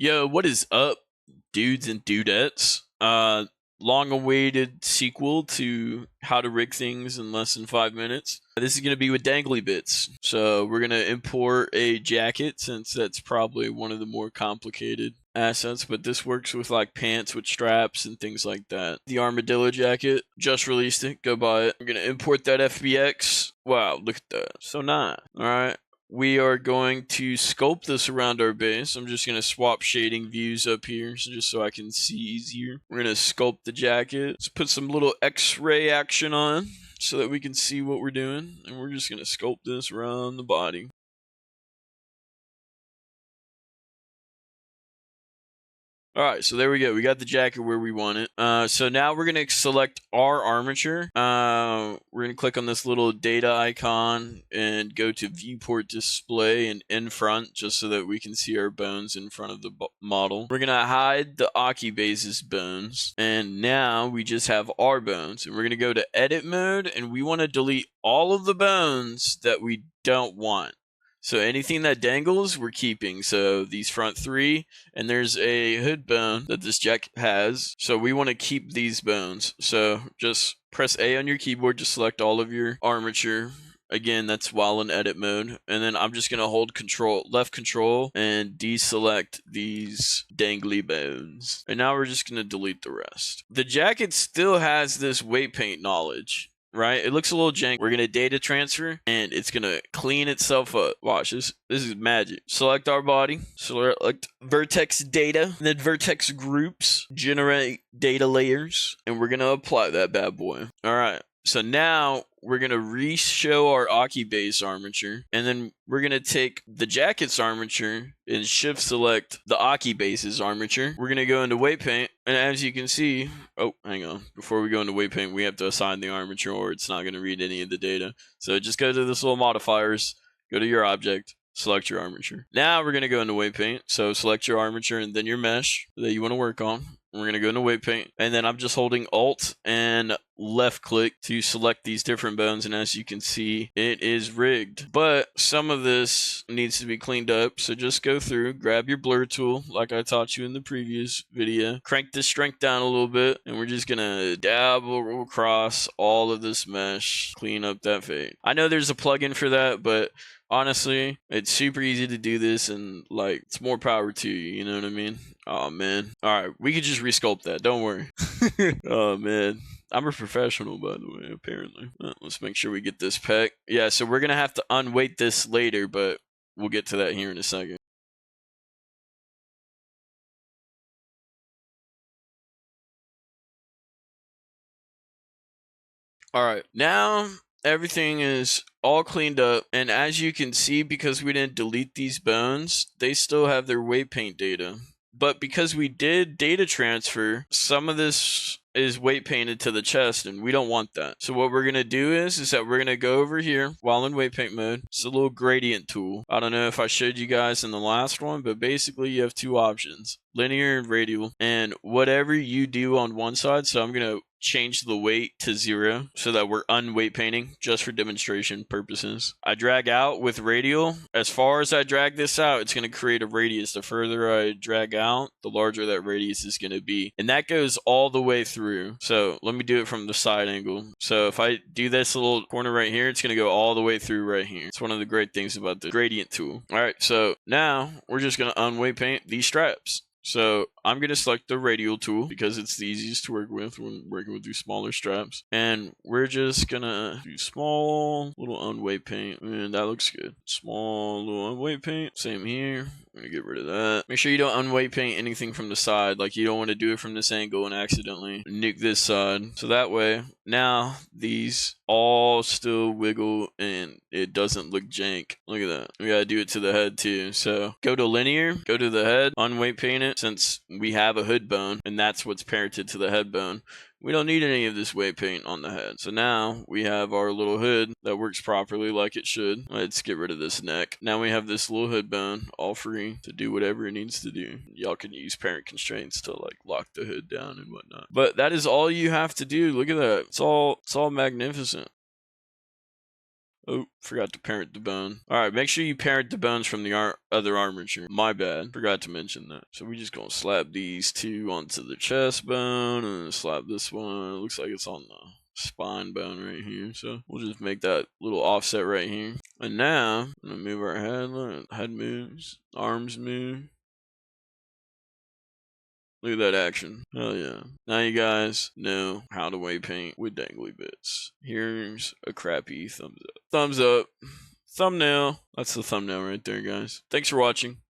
Yo, what is up, dudes and dudettes? Long-awaited sequel to How to Rig Things in Less than 5 Minutes. This is going to be with dangly bits. So we're going to import a jacket, since that's probably one of the more complicated assets, but this works with like pants with straps and things like that. The Armadillo jacket, just released it, go buy it. I'm going to import that FBX. Wow, look at that. So nice. Alright. We are going to sculpt this around our base. I'm just going to swap shading views up here, just so I can see easier. We're going to sculpt the jacket. Let's put some little X-ray action on so that we can see what we're doing. And we're just going to sculpt this around the body. Alright, so there we go. We got the jacket where we want it. So now we're going to select our armature. We're going to click on this little data icon and go to viewport display and in front, just so that we can see our bones in front of the model. We're going to hide the Aki base's bones. And now we just have our bones. And we're going to go to edit mode, and we want to delete all of the bones that we don't want. So anything that dangles, we're keeping. So these front three, and there's a hood bone that this jacket has. So we want to keep these bones. So just press A on your keyboard to select all of your armature. Again, that's while in edit mode. And then I'm just going to hold left control and deselect these dangly bones. And now we're just going to delete the rest. The jacket still has this weight paint knowledge. Right? It looks a little jank. We're going to data transfer, and it's going to clean itself up. Watch this. This is magic. Select our body. Select vertex data. And then vertex groups. Generate data layers. And we're going to apply that bad boy. All right. So now we're going to re-show our Aki base armature. And then we're going to take the jacket's armature and shift select the Aki base's armature. We're going to go into weight paint. And as you can see, oh, hang on. Before we go into weight paint, we have to assign the armature, or it's not going to read any of the data. So just go to this little modifiers, go to your object, select your armature. Now we're going to go into weight paint. So select your armature and then your mesh that you want to work on. We're going to go into weight paint, and then I'm just holding Alt and left click to select these different bones, and as you can see, it is rigged. But some of this needs to be cleaned up, so just go through, grab your blur tool like I taught you in the previous video, crank the strength down a little bit, and we're just going to dabble across all of this mesh, clean up that fade. I know there's a plugin for that, but honestly, it's super easy to do this, and like, it's more power to you know what I mean? Oh man. Alright, we could just resculpt that, don't worry. Oh man. I'm a professional, by the way, apparently. Let's make sure we get this pec. Yeah, so we're gonna have to unweight this later, but we'll get to that here in a second. Alright, now everything is all cleaned up, and as you can see, because we didn't delete these bones, they still have their weight paint data. But because we did data transfer, some of this is weight painted to the chest, and we don't want that. So what we're going to do is that we're going to go over here while in weight paint mode. It's a little gradient tool. I don't know if I showed you guys in the last one, but basically you have two options, linear and radial. And whatever you do on one side, so I'm going to change the weight to 0 so that we're unweight painting just for demonstration purposes. I drag out with radial. As far as I drag this out, it's going to create a radius. The further I drag out, the larger that radius is going to be. And that goes all the way through. So let me do it from the side angle. So if I do this little corner right here, it's going to go all the way through right here. It's one of the great things about the gradient tool. All right, so now we're just going to unweight paint these straps. So I'm going to select the radial tool because it's the easiest to work with when working with these smaller straps. And we're just going to do small little unweight paint. And that looks good. Small little unweight paint. Same here. I'm going to get rid of that. Make sure you don't unweight paint anything from the side. Like, you don't want to do it from this angle and accidentally nuke this side. So that way, now these all still wiggle and it doesn't look jank. Look at that. We got to do it to the head too. So go to linear, go to the head, unweight paint it, since we have a hood bone and that's what's parented to the head bone. We don't need any of this weight paint on the head. So now we have our little hood that works properly like it should. Let's get rid of this neck. Now we have this little hood bone all free to do whatever it needs to do. Y'all can use parent constraints to like lock the hood down and whatnot. But that is all you have to do. Look at that. It's all magnificent. Oh, forgot to parent the bone. Alright, make sure you parent the bones from the other armature. My bad. Forgot to mention that. So we're just gonna slap these two onto the chest bone and then slap this one. It looks like it's on the spine bone right here. So we'll just make that little offset right here. And now, I'm gonna move our head. Look, head moves. Arms move. Look at that action. Hell yeah. Now you guys know how to weight paint with dangly bits. Here's a crappy thumbs up. Thumbs up. Thumbnail. That's the thumbnail right there, guys. Thanks for watching.